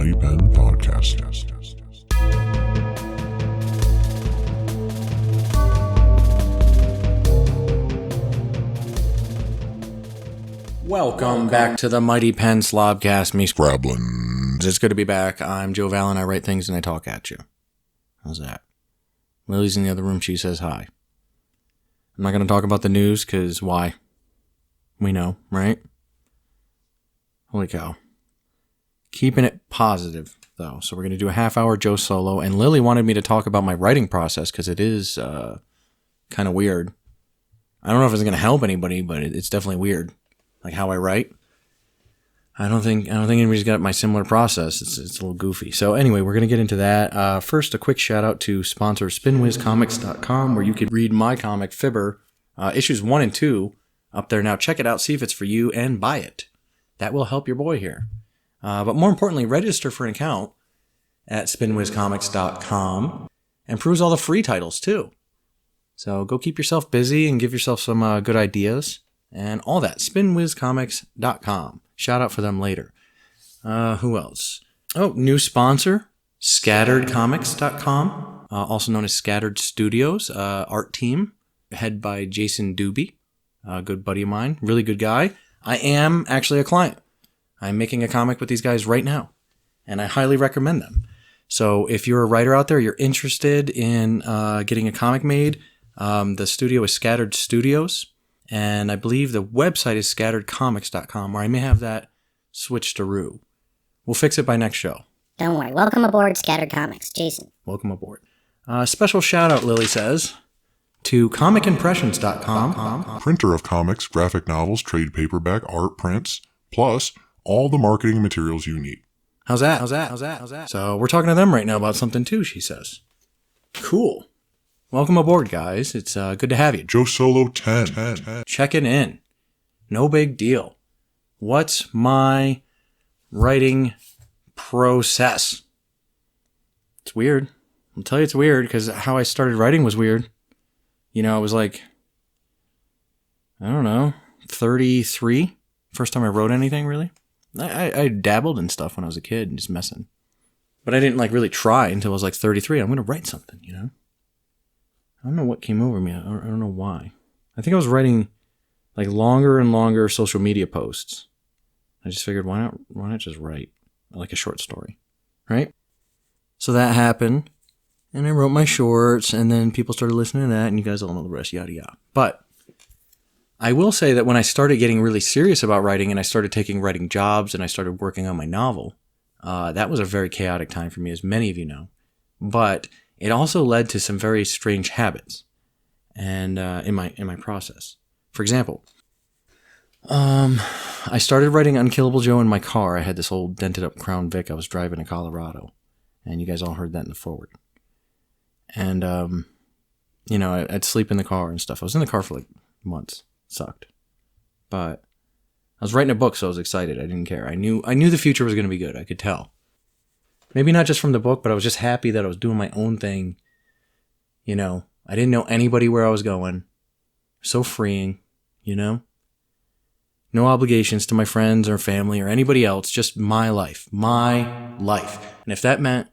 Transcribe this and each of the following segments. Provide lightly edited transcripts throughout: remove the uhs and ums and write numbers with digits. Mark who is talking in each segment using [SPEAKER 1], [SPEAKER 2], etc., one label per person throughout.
[SPEAKER 1] Mighty Pen Podcast.
[SPEAKER 2] Welcome back to the Mighty Pen Slobcast, me
[SPEAKER 1] Scrabblers.
[SPEAKER 2] It's good to be back. I'm Joe Vallen. I write things and I talk at you. How's that? Lily's in the other room. She says hi. I'm not going to talk about the news, because why? We know, right? Holy cow. Keeping it positive, though. So we're going to do a half-hour JoeSolo, and Lily wanted me to talk about my writing process, because it is kind of weird. I don't know if it's going to help anybody, but it's definitely weird. Like how I write. I don't think anybody's got my similar process. It's a little goofy. So anyway, we're going to get into that. First, a quick shout out to sponsor spinwizcomics.com, where you could read my comic Fibber, issues 1 and 2 up there now. Check it out, see if it's for you, and buy it. That will help your boy here. But more importantly, register for an account at spinwizcomics.com and peruse all the free titles too. So go keep yourself busy and give yourself some good ideas and all that. spinwizcomics.com. Shout out for them later. Who else? Oh, new sponsor, scatteredcomics.com, also known as Scattered Studios, art team, head by Jason Doobie, a good buddy of mine, really good guy. I am actually a client. I'm making a comic with these guys right now, and I highly recommend them. So if you're a writer out there, you're interested in getting a comic made, the studio is Scattered Studios. And I believe the website is scatteredcomics.com, or I may have that switched to Rue. We'll fix it by next show.
[SPEAKER 3] Don't worry. Welcome aboard, Scattered Comics. Jason.
[SPEAKER 2] Welcome aboard. Special shout out, Lily says, to comicimpressions.com.
[SPEAKER 1] Printer of comics, graphic novels, trade paperback, art prints, plus all the marketing materials you need.
[SPEAKER 2] How's that? So we're talking to them right now about something too, she says. Cool. Welcome aboard, guys. It's good to have you.
[SPEAKER 1] JoeSolo 10.
[SPEAKER 2] Checking in. No big deal. What's my writing process? It's weird. I'll tell you it's weird, because how I started writing was weird. You know, I was like, I don't know, 33. First time I wrote anything, really. I dabbled in stuff when I was a kid and just messing. But I didn't really try until I was 33. I'm going to write something, you know? I don't know what came over me. I don't know why. I think I was writing longer and longer social media posts. I just figured, why not just write a short story, right? So that happened, and I wrote my shorts, and then people started listening to that, and you guys all know the rest, yada yada. But I will say that when I started getting really serious about writing, and I started taking writing jobs, and I started working on my novel, that was a very chaotic time for me, as many of you know. But it also led to some very strange habits, and in my process. For example, I started writing Unkillable Joe in my car. I had this old dented up Crown Vic I was driving to Colorado, and you guys all heard that in the forward. And I'd sleep in the car and stuff. I was in the car for months. It sucked, but I was writing a book, so I was excited. I didn't care. I knew the future was going to be good. I could tell. Maybe not just from the book, but I was just happy that I was doing my own thing. You know, I didn't know anybody where I was going. So freeing, you know? No obligations to my friends or family or anybody else, just my life. My life. And if that meant,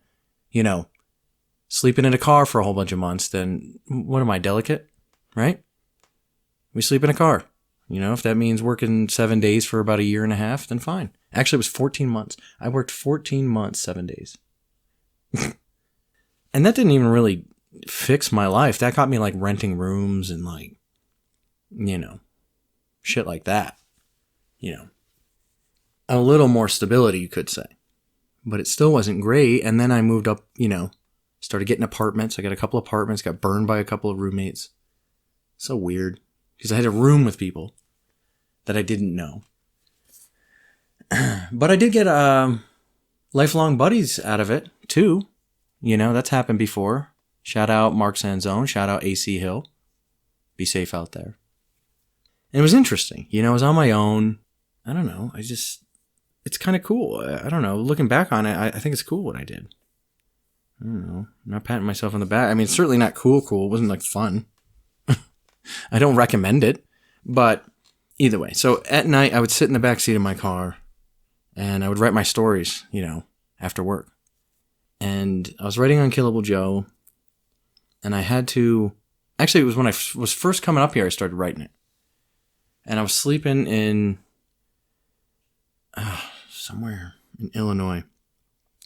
[SPEAKER 2] sleeping in a car for a whole bunch of months, then what am I, delicate? Right? We sleep in a car. If that means working 7 days for about a year and a half, then fine. Actually, it was 14 months. I worked 14 months, 7 days. And that didn't even really fix my life. That got me renting rooms and shit like that. A little more stability, you could say. But it still wasn't great. And then I moved up, started getting apartments. I got a couple apartments, got burned by a couple of roommates. So weird. Because I had a room with people that I didn't know. But I did get lifelong buddies out of it, too. That's happened before. Shout out Mark Sanzone. Shout out AC Hill. Be safe out there. And it was interesting. I was on my own. I don't know. It's kind of cool. I don't know. Looking back on it, I think it's cool what I did. I don't know. I'm not patting myself on the back. I mean, it's certainly not cool. It wasn't fun. I don't recommend it. But either way. So at night, I would sit in the back seat of my car. And I would write my stories, after work. And I was writing Unkillable Joe, and I had to... Actually, it was when I was first coming up here, I started writing it. And I was sleeping in... somewhere in Illinois.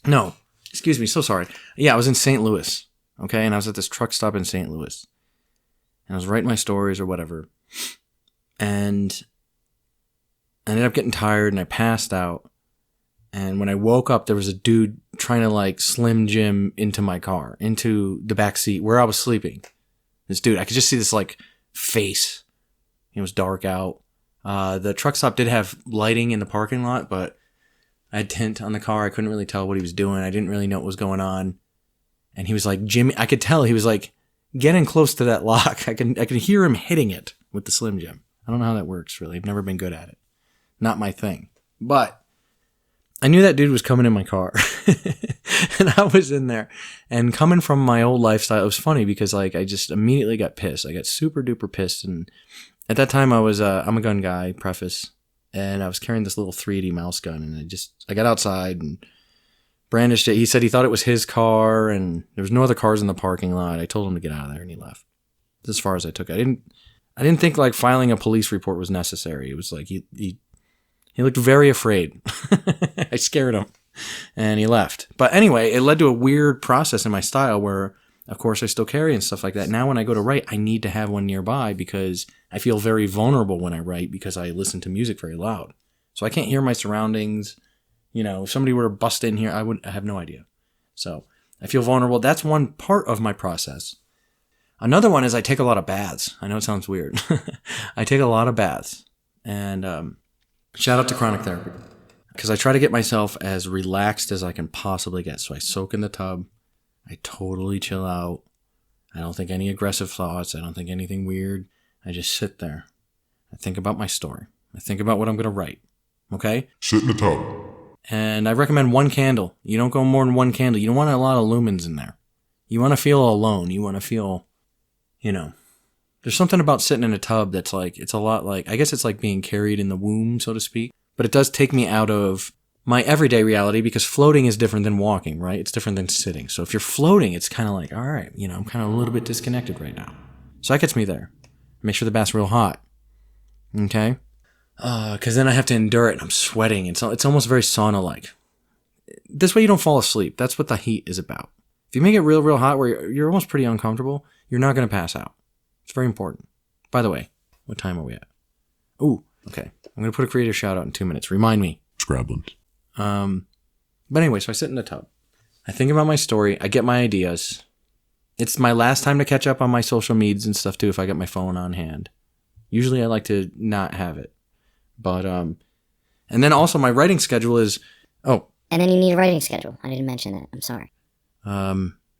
[SPEAKER 2] No, excuse me, so sorry. Yeah, I was in St. Louis, okay? And I was at this truck stop in St. Louis. And I was writing my stories or whatever. And I ended up getting tired, and I passed out. And when I woke up, there was a dude trying to like Slim Jim into my car, into the back seat where I was sleeping. This dude, I could just see this like face. It was dark out. The truck stop did have lighting in the parking lot, but I had tint on the car. I couldn't really tell what he was doing. I didn't really know what was going on. And he was like, Jimmy, I could tell he was like getting close to that lock. I can hear him hitting it with the Slim Jim. I don't know how that works, really. I've never been good at it. Not my thing. But I knew that dude was coming in my car. And I was in there. And coming from my old lifestyle, it was funny because like I just immediately got pissed. I got super duper pissed. And at that time I was, I'm a gun guy, preface. And I was carrying this little 3D mouse gun. And I got outside and brandished it. He said he thought it was his car. And there was no other cars in the parking lot. I told him to get out of there and he left. As far as I took it. I didn't think like filing a police report was necessary. It was like he looked very afraid. I scared him and he left. But anyway, it led to a weird process in my style where, of course, I still carry and stuff like that. Now when I go to write, I need to have one nearby because I feel very vulnerable when I write because I listen to music very loud. So I can't hear my surroundings. You know, if somebody were to bust in here, I have no idea. So I feel vulnerable. That's one part of my process. Another one is I take a lot of baths. I know it sounds weird. I take a lot of baths. And shout out to chronic therapy. Because I try to get myself as relaxed as I can possibly get. So I soak in the tub. I totally chill out. I don't think any aggressive thoughts. I don't think anything weird. I just sit there. I think about my story. I think about what I'm going to write. Okay?
[SPEAKER 1] Sit in the tub.
[SPEAKER 2] And I recommend one candle. You don't go more than one candle. You don't want a lot of lumens in there. You want to feel alone. You want to feel... You know, there's something about sitting in a tub that's like, it's a lot like, I guess it's like being carried in the womb, so to speak. But it does take me out of my everyday reality because floating is different than walking, right? It's different than sitting. So if you're floating, it's kind of like, all right, you know, I'm kind of a little bit disconnected right now. So that gets me there. Make sure the bath's real hot. Okay? Because then I have to endure it and I'm sweating. It's almost very sauna-like. This way you don't fall asleep. That's what the heat is about. If you make it real, real hot where you're almost pretty uncomfortable, you're not going to pass out. It's very important. By the way, what time are we at? Ooh, okay. I'm going to put a creative shout out in 2 minutes. Remind me.
[SPEAKER 1] Scrabblers.
[SPEAKER 2] But anyway, so I sit in the tub. I think about my story. I get my ideas. It's my last time to catch up on my social medias and stuff too if I get my phone on hand. Usually I like to not have it. But, and then also my writing schedule is,
[SPEAKER 3] And then you need a writing schedule. I didn't mention that. I'm sorry.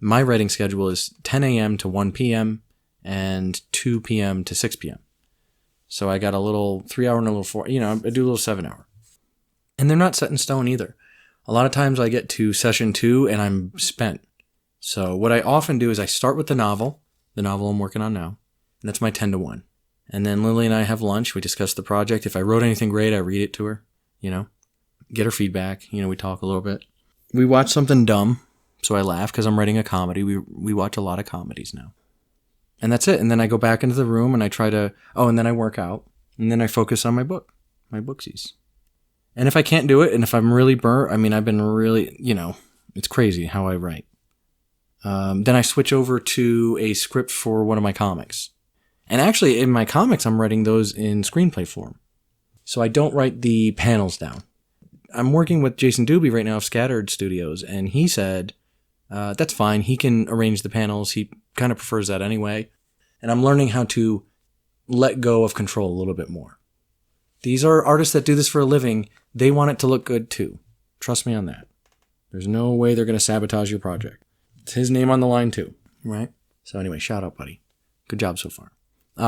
[SPEAKER 2] My writing schedule is 10 a.m. to 1 p.m. and 2 p.m. to 6 p.m. So I got a little 3 hour and a little 4, you know, I do a little 7 hour. And they're not set in stone either. A lot of times I get to session 2 and I'm spent. So what I often do is I start with the novel I'm working on now, and that's my 10 to 1. And then Lily and I have lunch. We discuss the project. If I wrote anything great, I read it to her, you know, get her feedback. You know, we talk a little bit. We watch something dumb. So I laugh because I'm writing a comedy. We watch a lot of comedies now. And that's it. And then I go back into the room and I try to... and then I work out. And then I focus on my booksies. And if I can't do it, and if I'm really burnt, I mean, I've been really, you know, it's crazy how I write. Then I switch over to a script for one of my comics. And actually, in my comics, I'm writing those in screenplay form. So I don't write the panels down. I'm working with Jason Doobie right now of Scattered Studios, and he said... that's fine. He can arrange the panels. He kind of prefers that anyway. And I'm learning how to let go of control a little bit more. These are artists that do this for a living. They want it to look good too. Trust me on that. There's no way they're going to sabotage your project. It's his name on the line too, right? So anyway, shout out, buddy. Good job so far.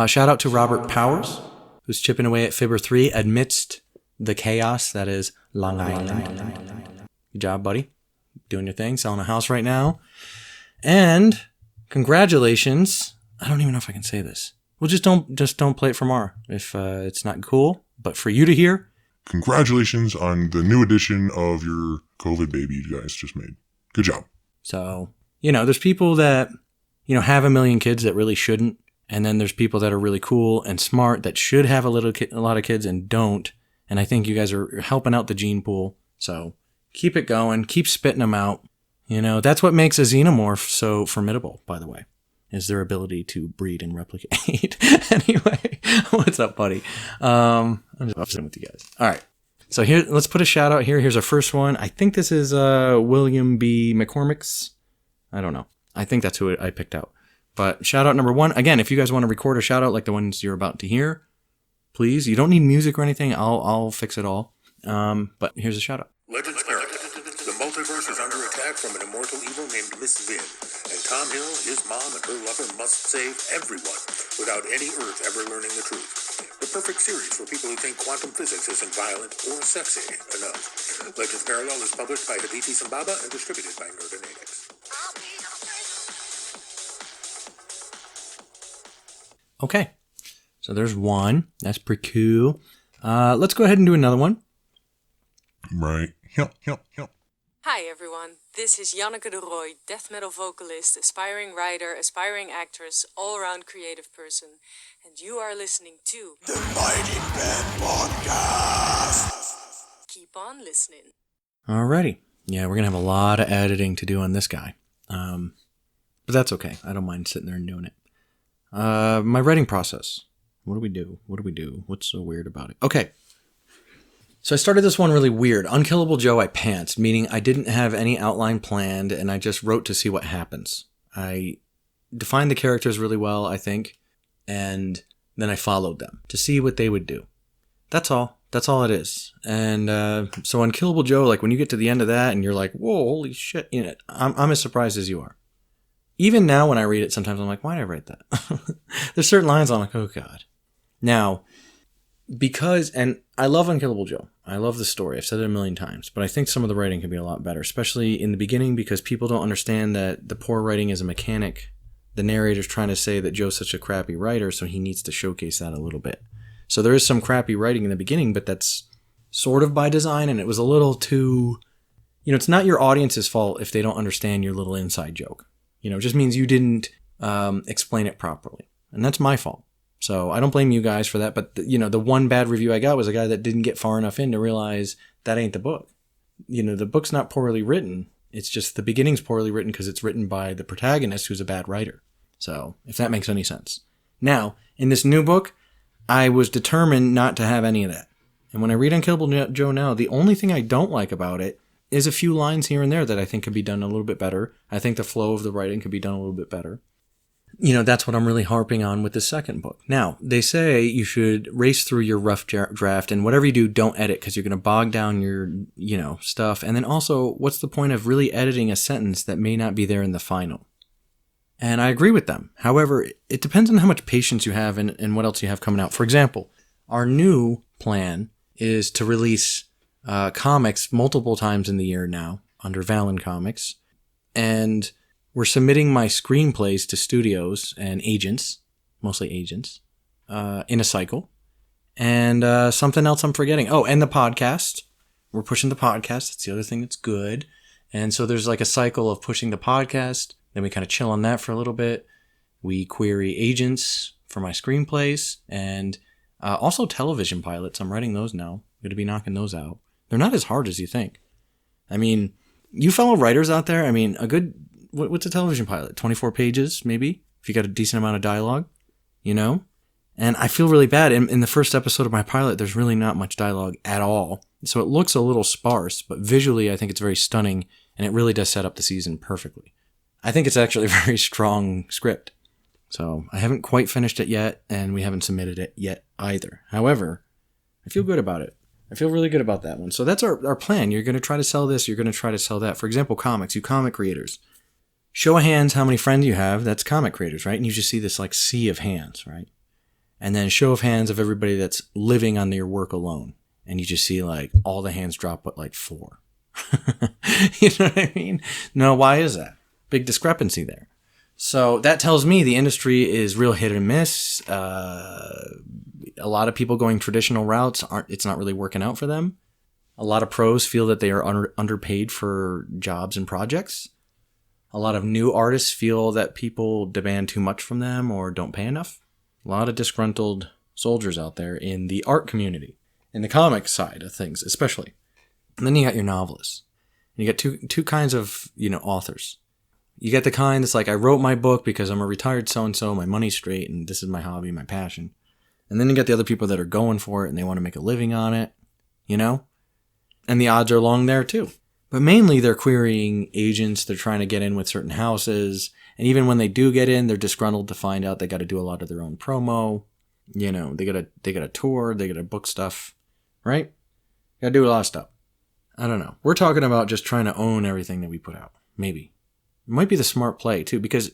[SPEAKER 2] Shout out to Robert Powers, who's chipping away at Fibber 3 amidst the chaos that is Long Island. Good job, buddy. Doing your thing, selling a house right now. And congratulations. I don't even know if I can say this. Well, just don't play it from R if it's not cool. But for you to hear,
[SPEAKER 1] congratulations on the new edition of your COVID baby you guys just made. Good job.
[SPEAKER 2] So, there's people that, have a million kids that really shouldn't. And then there's people that are really cool and smart that should have a lot of kids and don't. And I think you guys are helping out the gene pool. So keep it going. Keep spitting them out. That's what makes a xenomorph so formidable, by the way, is their ability to breed and replicate. Anyway, what's up, buddy? I'm just upset with you guys. All right. So here, let's put a shout out here. Here's our first one. I think this is William B. McCormick's. I don't know. I think that's who I picked out. But shout out number 1. Again, if you guys want to record a shout out like the ones you're about to hear, please. You don't need music or anything. I'll fix it all. But here's a shout out.
[SPEAKER 4] Legends Paradise. The multiverse is under attack from an immortal evil named Miss Vin. And Tom Hill, his mom, and her lover must save everyone without any Earth ever learning the truth. The perfect series for people who think quantum physics isn't violent or sexy enough. Legends Parallel is published by Hibiki Sambaba and distributed by Nerdonatics.
[SPEAKER 2] Okay. So there's one. That's pretty cool. Let's go ahead and do another one.
[SPEAKER 1] Right. Yep.
[SPEAKER 5] Hi everyone, this is Janneke de Rooij, death metal vocalist, aspiring writer, aspiring actress, all-around creative person, and you are listening to
[SPEAKER 4] The Mighty Ben Podcast.
[SPEAKER 5] Keep on listening.
[SPEAKER 2] Alrighty. Yeah, we're going to have a lot of editing to do on this guy. But that's okay. I don't mind sitting there and doing it. My writing process. What do we do? What's so weird about it? Okay. So I started this one really weird. Unkillable Joe, I pantsed, meaning I didn't have any outline planned and I just wrote to see what happens. I defined the characters really well, I think, and then I followed them to see what they would do. That's all. That's all it is. And so Unkillable Joe, like when you get to the end of that and you're like, whoa, holy shit, I'm as surprised as you are. Even now when I read it, sometimes I'm like, why did I write that? There's certain lines I'm like, oh God. Now, and I love Unkillable Joe. I love the story. I've said it a million times, but I think some of the writing can be a lot better, especially in the beginning because people don't understand that the poor writing is a mechanic. The narrator's trying to say that Joe's such a crappy writer, so he needs to showcase that a little bit. So there is some crappy writing in the beginning, but that's sort of by design, and it was a little too... it's not your audience's fault if they don't understand your little inside joke. It just means you didn't explain it properly, and that's my fault. So I don't blame you guys for that, but the one bad review I got was a guy that didn't get far enough in to realize that ain't the book. The book's not poorly written. It's just the beginning's poorly written because it's written by the protagonist who's a bad writer. So if that makes any sense. Now, in this new book, I was determined not to have any of that. And when I read Unkillable Joe now, the only thing I don't like about it is a few lines here and there that I think could be done a little bit better. I think the flow of the writing could be done a little bit better. That's what I'm really harping on with the second book. Now, they say you should race through your rough draft, and whatever you do, don't edit because you're going to bog down your, stuff. And then also, what's the point of really editing a sentence that may not be there in the final? And I agree with them. However, it depends on how much patience you have and what else you have coming out. For example, our new plan is to release comics multiple times in the year now under Vallen Comics. And we're submitting my screenplays to studios and agents, mostly agents, in a cycle. And something else I'm forgetting. Oh, and the podcast. We're pushing the podcast. That's the other thing that's good. And so there's like a cycle of pushing the podcast. Then we kind of chill on that for a little bit. We query agents for my screenplays. And also television pilots. I'm writing those now. I'm going to be knocking those out. They're not as hard as you think. I mean, you fellow writers out there, a good... What's a television pilot? 24 pages, maybe? If you got a decent amount of dialogue, And I feel really bad. In the first episode of my pilot, there's really not much dialogue at all. So it looks a little sparse, but visually I think it's very stunning, and it really does set up the season perfectly. I think it's actually a very strong script. So I haven't quite finished it yet, and we haven't submitted it yet either. However, I feel good about it. I feel really good about that one. So that's our plan. You're going to try to sell this. You're going to try to sell that. For example, comics. You comic creators. Show of hands how many friends you have. That's comic creators, right? And you just see this like sea of hands, right? And then show of hands of everybody that's living on their work alone. And you just see like all the hands drop but like 4. You know what I mean? No, why is that? Big discrepancy there. So that tells me the industry is real hit and miss. a lot of people going traditional routes it's not really working out for them. A lot of pros feel that they are underpaid for jobs and projects. A lot of new artists feel that people demand too much from them or don't pay enough. A lot of disgruntled soldiers out there in the art community, in the comic side of things especially. And then you got your novelists. And you got two kinds of, authors. You get the kind that's like, I wrote my book because I'm a retired so-and-so, my money's straight, and this is my hobby, my passion. And then you got the other people that are going for it and they want to make a living on it, And the odds are long there too. But mainly they're querying agents, they're trying to get in with certain houses. And even when they do get in, they're disgruntled to find out they got to do a lot of their own promo. They got to tour, they got to book stuff, right? Got to do a lot of stuff. I don't know. We're talking about just trying to own everything that we put out. Maybe. It might be the smart play too, because,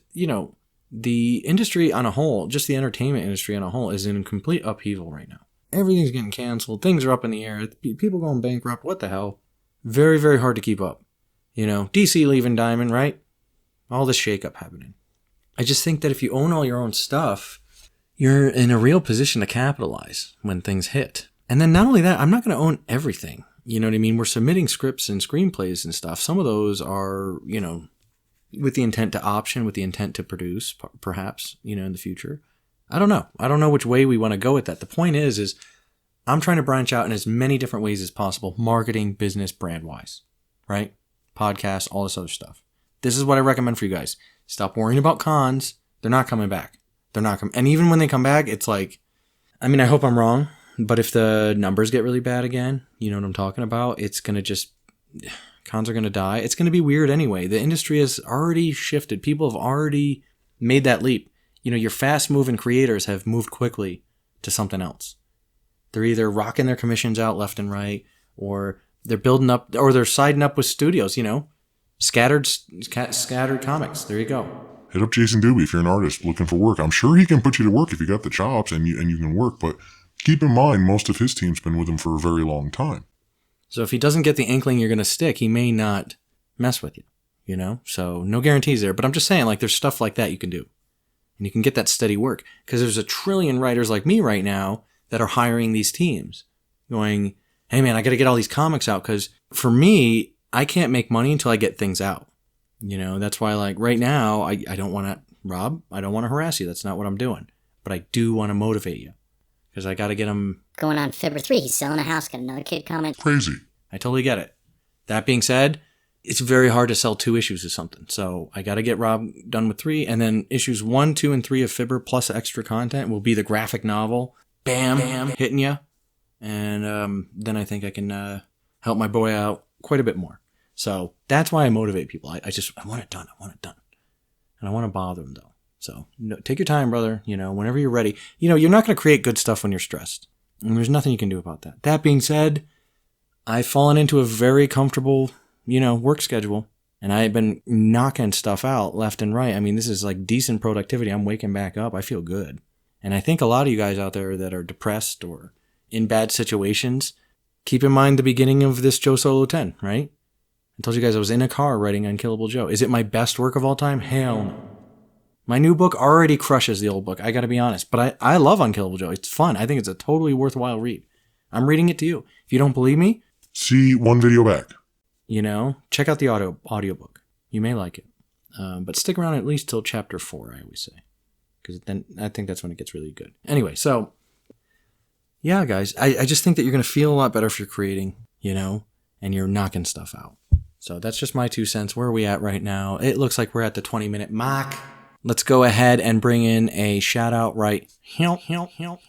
[SPEAKER 2] the industry on a whole, just the entertainment industry on a whole, is in complete upheaval right now. Everything's getting canceled. Things are up in the air. People going bankrupt. What the hell? Very, very hard to keep up. DC leaving Diamond, right? All this shakeup happening. I just think that if you own all your own stuff, you're in a real position to capitalize when things hit. And then not only that, I'm not going to own everything. You know what I mean? We're submitting scripts and screenplays and stuff. Some of those are, with the intent to option, with the intent to produce, perhaps, in the future. I don't know. I don't know which way we want to go with that. The point is I'm trying to branch out in as many different ways as possible. Marketing, business, brand-wise, right? Podcasts, all this other stuff. This is what I recommend for you guys. Stop worrying about cons. They're not coming back. They're not coming. And even when they come back, it's like, I hope I'm wrong, but if the numbers get really bad again, you know what I'm talking about? It's going to cons are going to die. It's going to be weird anyway. The industry has already shifted. People have already made that leap. Your fast-moving creators have moved quickly to something else. They're either rocking their commissions out left and right, or they're building up, or they're siding up with studios, Scattered comics. There you go.
[SPEAKER 1] Hit up Jason Doobie if you're an artist looking for work. I'm sure he can put you to work if you got the chops and you can work, but keep in mind, most of his team's been with him for a very long time.
[SPEAKER 2] So if he doesn't get the inkling you're going to stick, he may not mess with you, So no guarantees there. But I'm just saying, there's stuff like that you can do. And you can get that steady work. Because there's a trillion writers like me right now that are hiring these teams. Going, hey man, I got to get all these comics out. Because for me, I can't make money until I get things out. That's why right now, I don't want to, Rob, I don't want to harass you. That's not what I'm doing. But I do want to motivate you. Because I got to get them.
[SPEAKER 3] Going on February 3, he's selling a house. Got another kid comment.
[SPEAKER 1] Crazy.
[SPEAKER 2] I totally get it. That being said, it's very hard to sell 2 issues of something. So I got to get Rob done with 3. And then issues 1, 2, and 3 of Fibber plus extra content will be the graphic novel. Bam, hitting you. And then I think I can help my boy out quite a bit more. So that's why I motivate people. I want it done. And I want to bother them though. So take your time, brother. Whenever you're ready. You're not going to create good stuff when you're stressed. And there's nothing you can do about that. That being said, I've fallen into a very comfortable, work schedule. And I've been knocking stuff out left and right. This is decent productivity. I'm waking back up. I feel good. And I think a lot of you guys out there that are depressed or in bad situations, keep in mind the beginning of this JoeSolo 10, right? I told you guys I was in a car writing Unkillable Joe. Is it my best work of all time? Hell no. My new book already crushes the old book. I got to be honest. But I love Unkillable Joe. It's fun. I think it's a totally worthwhile read. I'm reading it to you. If you don't believe me,
[SPEAKER 1] see one video back.
[SPEAKER 2] Check out the audiobook. You may like it. But stick around at least till chapter 4, I always say. Because then I think that's when it gets really good. Anyway, so, yeah, guys. I just think that you're going to feel a lot better if you're creating, and you're knocking stuff out. So that's just my 2 cents. Where are we at right now? It looks like we're at the 20-minute mark. Let's go ahead and bring in a shout-out right.
[SPEAKER 6] This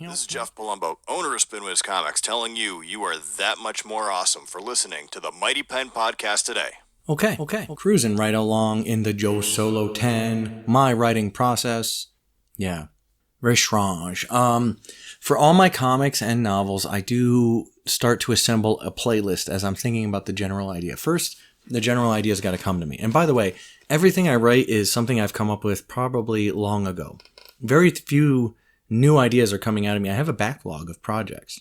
[SPEAKER 6] is Jeff Palumbo, owner of Spinwiz Comics, telling you are that much more awesome for listening to the Mighty Pen Podcast today.
[SPEAKER 2] Okay. Well, cruising right along in the JoeSolo 10, my writing process. Yeah, very strange. For all my comics and novels, I do start to assemble a playlist as I'm thinking about the general idea. First, the general idea's got to come to me. And by the way, everything I write is something I've come up with probably long ago. Very few new ideas are coming out of me. I have a backlog of projects.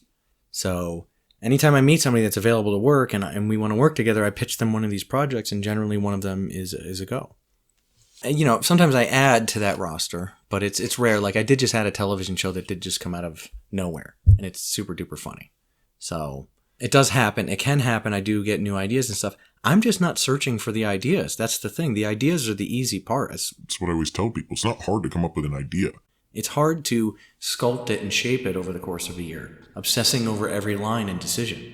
[SPEAKER 2] So anytime I meet somebody that's available to work and we want to work together, I pitch them one of these projects, and generally one of them is a go. sometimes I add to that roster, but it's rare. Like, I did just add a television show that did just come out of nowhere, and it's super duper funny. So it does happen. It can happen. I do get new ideas and stuff. I'm just not searching for the ideas. That's the thing. The ideas are the easy part.
[SPEAKER 1] That's what I always tell people. It's not hard to come up with an idea.
[SPEAKER 2] It's hard to sculpt it and shape it over the course of a year, obsessing over every line and decision,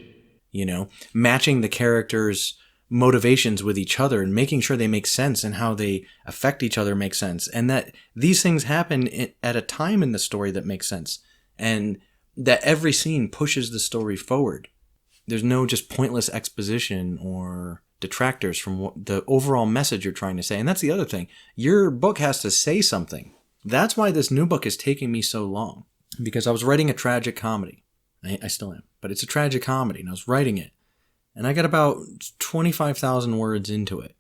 [SPEAKER 2] matching the characters' motivations with each other and making sure they make sense and how they affect each other makes sense. And that these things happen at a time in the story that makes sense. And that every scene pushes the story forward. There's no just pointless exposition or detractors from the overall message you're trying to say. And that's the other thing. Your book has to say something. That's why this new book is taking me so long. Because I was writing a tragic comedy. I still am. But it's a tragic comedy, and I was writing it. And I got about 25,000 words into it.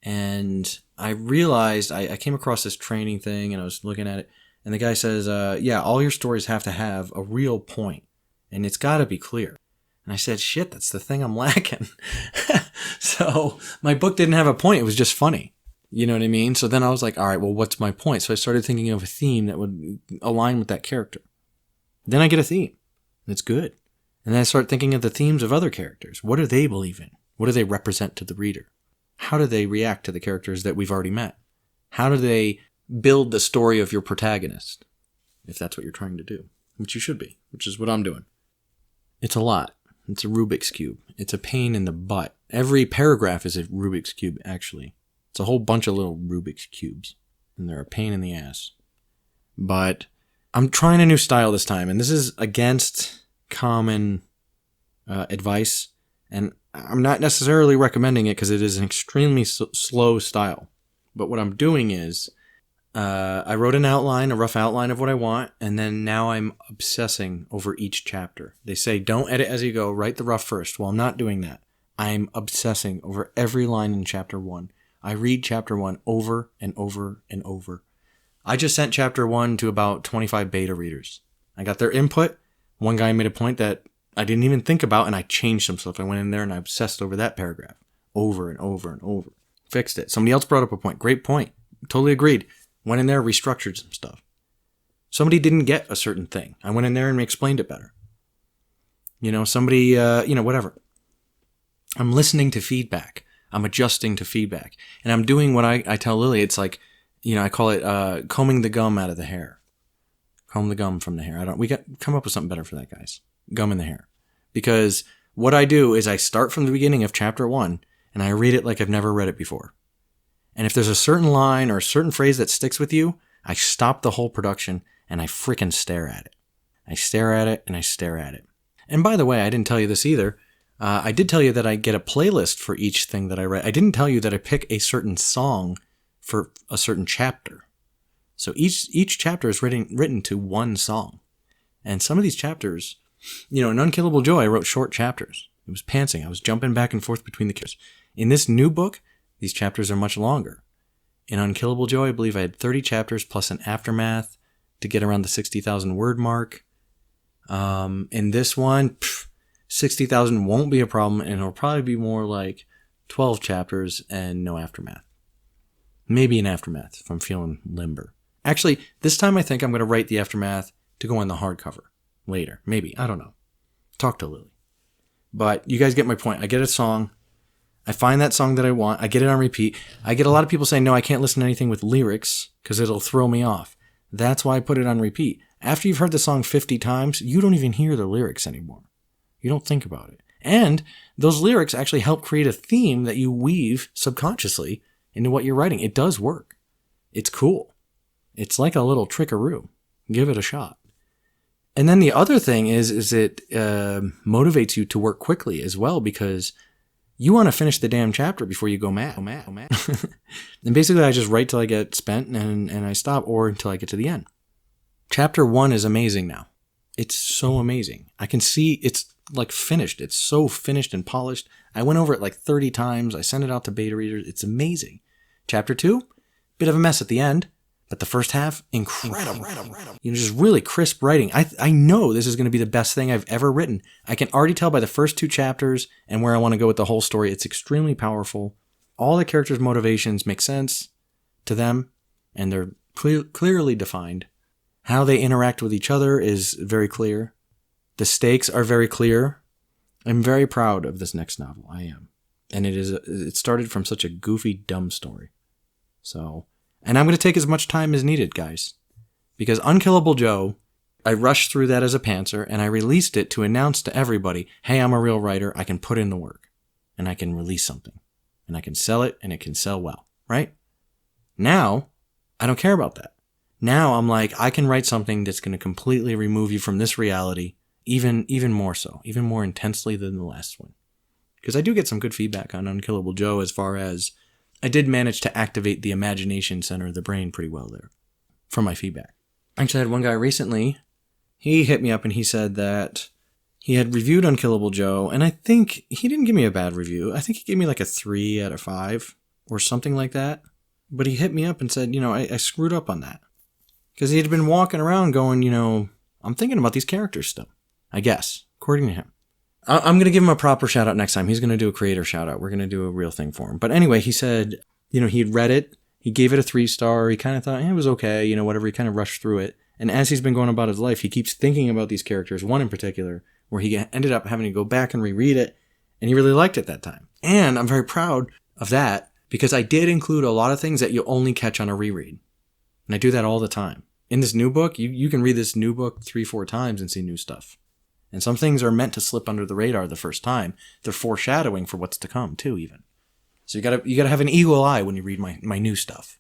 [SPEAKER 2] And I realized, I came across this training thing, and I was looking at it. And the guy says, all your stories have to have a real point. And it's got to be clear. And I said, shit, that's the thing I'm lacking. So my book didn't have a point. It was just funny. You know what I mean? So then I was like, all right, well, what's my point? So I started thinking of a theme that would align with that character. Then I get a theme. And it's good. And then I start thinking of the themes of other characters. What do they believe in? What do they represent to the reader? How do they react to the characters that we've already met? How do they build the story of your protagonist? If that's what you're trying to do. Which you should be. Which is what I'm doing. It's a lot. It's a Rubik's Cube. It's a pain in the butt. Every paragraph is a Rubik's Cube, actually. It's a whole bunch of little Rubik's Cubes. And they're a pain in the ass. But I'm trying a new style this time. And this is against common advice. And I'm not necessarily recommending it because it is an extremely slow style. But what I'm doing is I wrote an outline, a rough outline of what I want. And then now I'm obsessing over each chapter. They say, don't edit as you go. Write the rough first. Well, I'm not doing that. I'm obsessing over every line in chapter 1. I read chapter 1 over and over and over. I just sent chapter 1 to about 25 beta readers. I got their input. One guy made a point that I didn't even think about, and I changed some stuff. I went in there and I obsessed over that paragraph over and over and over. Fixed it. Somebody else brought up a point. Great point. Totally agreed. Went in there, restructured some stuff. Somebody didn't get a certain thing. I went in there and explained it better. Somebody, whatever. I'm listening to feedback. I'm adjusting to feedback. And I'm doing what I tell Lily. It's like, I call it combing the gum out of the hair. Comb the gum from the hair. We got come up with something better for that, guys. Gum in the hair. Because what I do is I start from the beginning of chapter 1 and I read it like I've never read it before. And if there's a certain line or a certain phrase that sticks with you, I stop the whole production and I freaking stare at it. I stare at it and I stare at it. And by the way, I didn't tell you this either. I did tell you that I get a playlist for each thing that I write. I didn't tell you that I pick a certain song for a certain chapter. So each chapter is written to one song. And some of these chapters, in Unkillable Joy, I wrote short chapters. It was pantsing. I was jumping back and forth between the characters. In this new book, these chapters are much longer. In Unkillable Joy, I believe I had 30 chapters plus an aftermath to get around the 60,000 word mark. In this one, 60,000 won't be a problem, and it'll probably be more like 12 chapters and no aftermath. Maybe an aftermath if I'm feeling limber. Actually, this time I think I'm going to write the aftermath to go on the hardcover later. Maybe. I don't know. Talk to Lily. But you guys get my point. I get a song. I find that song that I want. I get it on repeat. I get a lot of people saying, no, I can't listen to anything with lyrics because it'll throw me off. That's why I put it on repeat. After you've heard the song 50 times, you don't even hear the lyrics anymore. You don't think about it. And those lyrics actually help create a theme that you weave subconsciously into what you're writing. It does work. It's cool. It's like a little trickaroo. Give it a shot. And then the other thing is it motivates you to work quickly as well because you want to finish the damn chapter before you go mad. And basically I just write till I get spent and I stop or until I get to the end. Chapter 1 is amazing now. It's so amazing. I can see it's like finished. It's so finished and polished. I went over it like 30 times. I sent it out to beta readers. It's amazing. Chapter 2, bit of a mess at the end, but the first half, incredible. Just really crisp writing. I know this is going to be the best thing I've ever written. I can already tell by the first 2 chapters and where I want to go with the whole story. It's extremely powerful. All the characters' motivations make sense. to them, and they're clearly defined. How they interact with each other is very clear. The stakes are very clear. I'm very proud of this next novel. I am. And it started from such a goofy, dumb story. So, and I'm going to take as much time as needed, guys. Because Unkillable Joe, I rushed through that as a pantser, and I released it to announce to everybody, hey, I'm a real writer. I can put in the work. And I can release something. And I can sell it, and it can sell well. Right? Now, I don't care about that. Now I'm like, I can write something that's going to completely remove you from this reality, even more so, even more intensely than the last one. Because I do get some good feedback on Unkillable Joe as far as I did manage to activate the imagination center of the brain pretty well there from my feedback. I actually had one guy recently, he hit me up and he said that he had reviewed Unkillable Joe, and I think he didn't give me a bad review. I think he gave me like a 3 out of 5 or something like that. But he hit me up and said, I screwed up on that. Because he had been walking around going, I'm thinking about these characters still. I guess, according to him. I'm going to give him a proper shout out next time. He's going to do a creator shout out. We're going to do a real thing for him. But anyway, he said, he'd read it. He gave it a 3-star. He kind of thought, it was okay, whatever. He kind of rushed through it. And as he's been going about his life, he keeps thinking about these characters, one in particular, where he ended up having to go back and reread it. And he really liked it that time. And I'm very proud of that because I did include a lot of things that you only catch on a reread. And I do that all the time. In this new book, you can read this new book 3-4 times and see new stuff. And some things are meant to slip under the radar the first time. They're foreshadowing for what's to come, too, even. So you gotta have an eagle eye when you read my new stuff.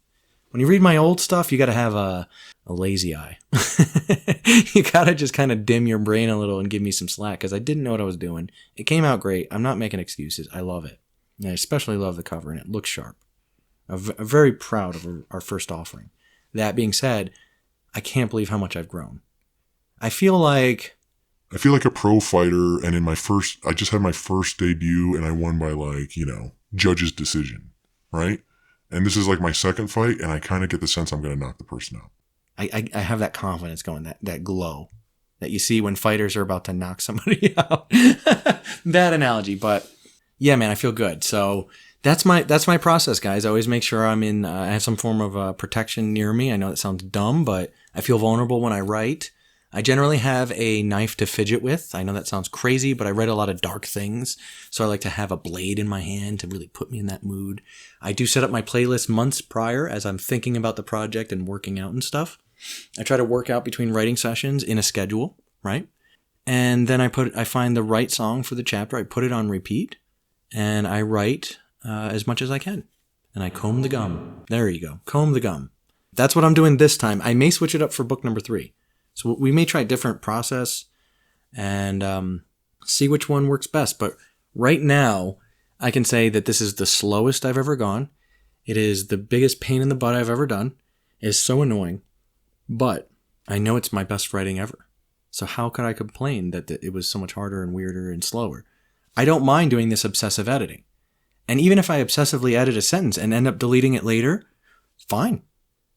[SPEAKER 2] When you read my old stuff, you gotta have a lazy eye. You gotta just kind of dim your brain a little and give me some slack, because I didn't know what I was doing. It came out great. I'm not making excuses. I love it. And I especially love the cover, and it looks sharp. I'm very proud of our first offering. That being said, I can't believe how much I've grown. I feel like
[SPEAKER 1] a pro fighter, and I just had my first debut, and I won by judge's decision, right? And this is like my second fight, and I kind of get the sense I'm going to knock the person out.
[SPEAKER 2] I have that confidence going, that glow that you see when fighters are about to knock somebody out. Bad analogy, but yeah, man, I feel good. So that's my process, guys. I always make sure I have some form of protection near me. I know that sounds dumb, but I feel vulnerable when I write. I generally have a knife to fidget with. I know that sounds crazy, but I write a lot of dark things, so I like to have a blade in my hand to really put me in that mood. I do set up my playlist months prior as I'm thinking about the project and working out and stuff. I try to work out between writing sessions in a schedule, right? And then I find the right song for the chapter. I put it on repeat, and I write as much as I can. And I comb the gum. There you go. Comb the gum. That's what I'm doing this time. I may switch it up for book number 3. So we may try a different process and see which one works best. But right now, I can say that this is the slowest I've ever gone. It is the biggest pain in the butt I've ever done. It is so annoying. But I know it's my best writing ever. So how could I complain that it was so much harder and weirder and slower? I don't mind doing this obsessive editing. And even if I obsessively edit a sentence and end up deleting it later, fine.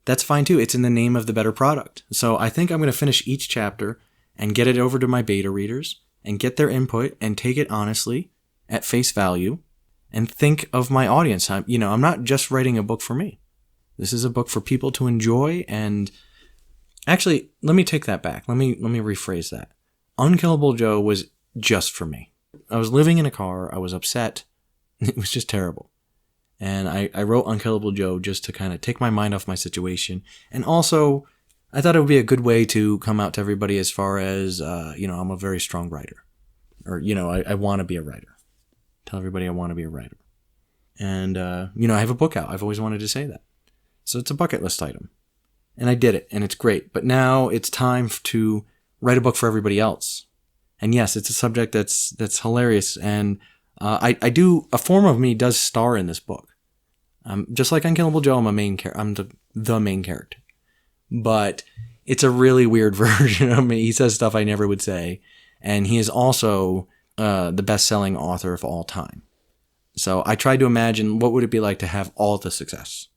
[SPEAKER 2] That's fine too. It's in the name of the better product. So I think I'm going to finish each chapter and get it over to my beta readers and get their input and take it honestly at face value and think of my audience. I'm not just writing a book for me. This is a book for people to enjoy. And actually, let me take that back. Let me rephrase that. Unkillable Joe was just for me. I was living in a car. I was upset. It was just terrible. And I wrote Unkillable Joe just to kind of take my mind off my situation. And also, I thought it would be a good way to come out to everybody as far as, I'm a very strong writer. Or, I want to be a writer. Tell everybody I want to be a writer. And, I have a book out. I've always wanted to say that. So it's a bucket list item. And I did it, and it's great. But now it's time to write a book for everybody else. And yes, it's a subject that's hilarious. And a form of me does star in this book. Just like Unkillable Joe, I'm the main character. But it's a really weird version of me. He says stuff I never would say. And he is also the best-selling author of all time. So I tried to imagine what would it be like to have all the success.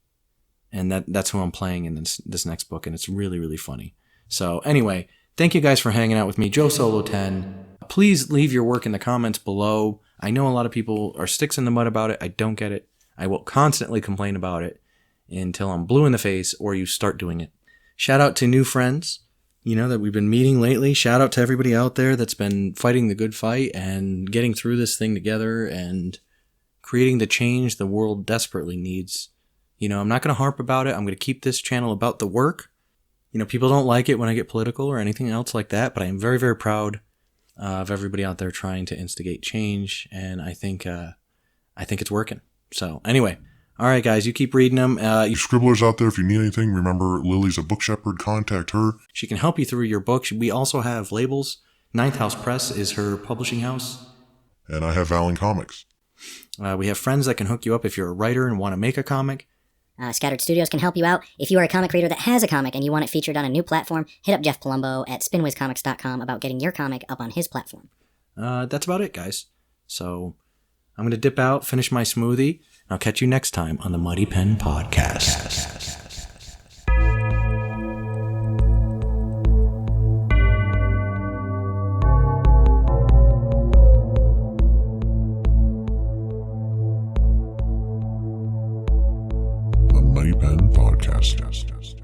[SPEAKER 2] And that's who I'm playing in this next book. And it's really, really funny. So anyway, thank you guys for hanging out with me. JoeSolo 10. Please leave your work in the comments below. I know a lot of people are sticks in the mud about it. I don't get it. I will constantly complain about it. until I'm blue in the face, or you start doing it. Shout out to new friends, that we've been meeting lately. Shout out to everybody out there that's been fighting the good fight and getting through this thing together and creating the change the world desperately needs. I'm not going to harp about it. I'm going to keep this channel about the work. People don't like it when I get political or anything else like that, but I am very, very proud of everybody out there trying to instigate change, and I think it's working. So anyway, all right, guys, you keep reading them.
[SPEAKER 1] You Scribblers out there, if you need anything, remember Lily's a book shepherd. Contact her.
[SPEAKER 2] She can help you through your books. We also have labels. Ninth House Press is her publishing house.
[SPEAKER 1] And I have Vallen Comics.
[SPEAKER 2] We have friends that can hook you up if you're a writer and want to make a comic.
[SPEAKER 3] Scattered Studios can help you out. If you are a comic creator that has a comic and you want it featured on a new platform, hit up Jeff Palumbo at spinwizcomics.com about getting your comic up on his platform.
[SPEAKER 2] That's about it, guys. So I'm going to dip out, finish my smoothie, and I'll catch you next time on the Mighty Pen Podcast.
[SPEAKER 1] The Mighty Pen Podcast.